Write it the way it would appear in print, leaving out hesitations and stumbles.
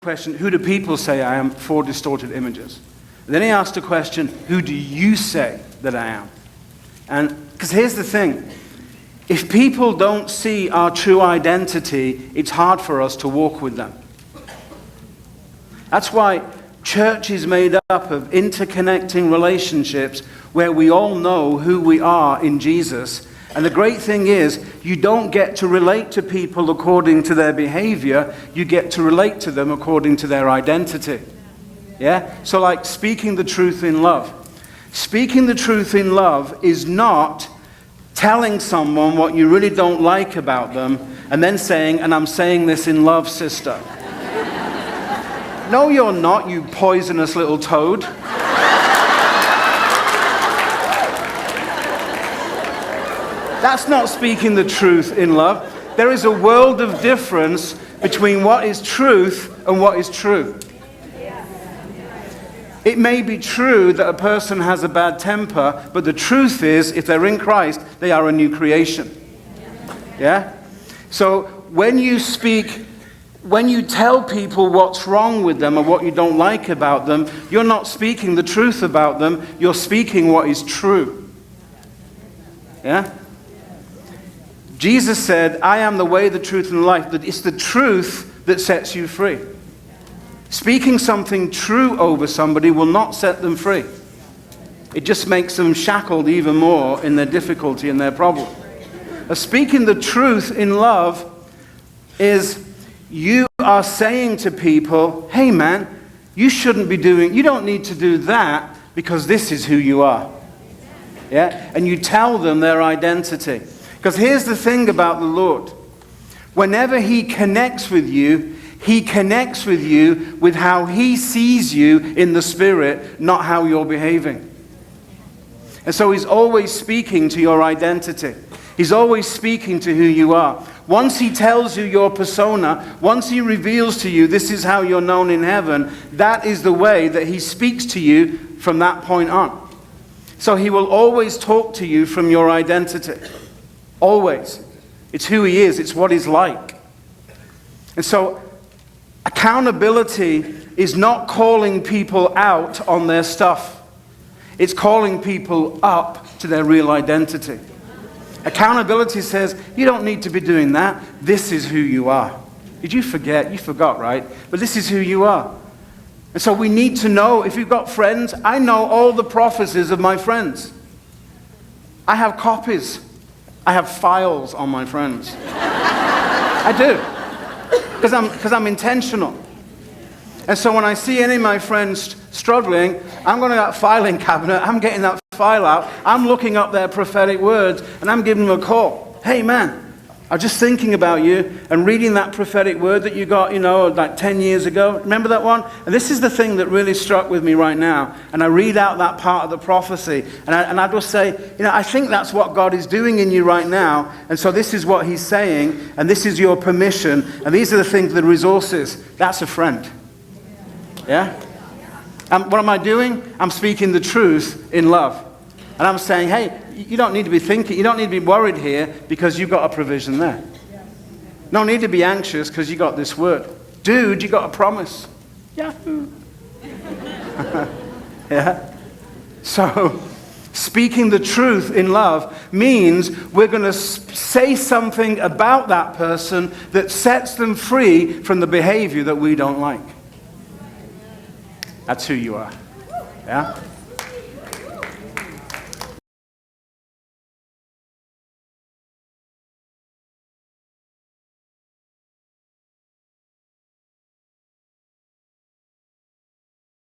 question, who do people say I am? 4 distorted images. And then he asked the question, who do you say that I am? And because here's the thing. If people don't see our true identity, it's hard for us to walk with them. That's why church is made up of interconnecting relationships where we all know who we are in Jesus. And the great thing is, you don't get to relate to people according to their behavior. You get to relate to them according to their identity. Yeah? So like speaking the truth in love. Speaking the truth in love is not telling someone what you really don't like about them and then saying, and I'm saying this in love, sister. No, you're not, you poisonous little toad. That's not speaking the truth in love. There is a world of difference between what is truth and what is true. It may be true that a person has a bad temper, but the truth is, if they're in Christ, they are a new creation. Yeah? So when you tell people what's wrong with them or what you don't like about them, you're not speaking the truth about them, you're speaking what is true. Yeah? Jesus said, I am the way, the truth, and the life. It's the truth that sets you free. Speaking something true over somebody will not set them free. It just makes them shackled even more in their difficulty and their problem. Speaking the truth in love is you are saying to people, hey man, you don't need to do that because this is who you are. Yeah? And you tell them their identity. Because here's the thing about the Lord. Whenever he connects with you with how he sees you in the Spirit, not how you're behaving. And so he's always speaking to your identity. He's always speaking to who you are. Once he tells you your persona, once he reveals to you this is how you're known in heaven, that is the way that he speaks to you from that point on. So he will always talk to you from your identity. Always. It's who he is. It's what he's like. And so accountability is not calling people out on their stuff. It's calling people up to their real identity. Accountability says, you don't need to be doing that. This is who you are. Did you forget? You forgot, right? But this is who you are. And so we need to know, if you've got friends, I know all the prophecies of my friends. I have copies. I have files on my friends. I do. Because I'm intentional. And so when I see any of my friends struggling, I'm going to that filing cabinet, I'm getting that file out, I'm looking up their prophetic words, and I'm giving them a call. Hey man, I was just thinking about you and reading that prophetic word that you got, like 10 years ago. Remember that one? And this is the thing that really struck with me right now. And I read out that part of the prophecy. And I just say, I think that's what God is doing in you right now. And so this is what he's saying. And this is your permission. And these are the things, the resources. That's a friend. Yeah? And what am I doing? I'm speaking the truth in love. And I'm saying, hey, you don't need to be thinking, you don't need to be worried here because you've got a provision there. No need to be anxious because you got this word. Dude, you got a promise. Yahoo. Yeah? So, speaking the truth in love means we're going to say something about that person that sets them free from the behavior that we don't like. That's who you are. Yeah?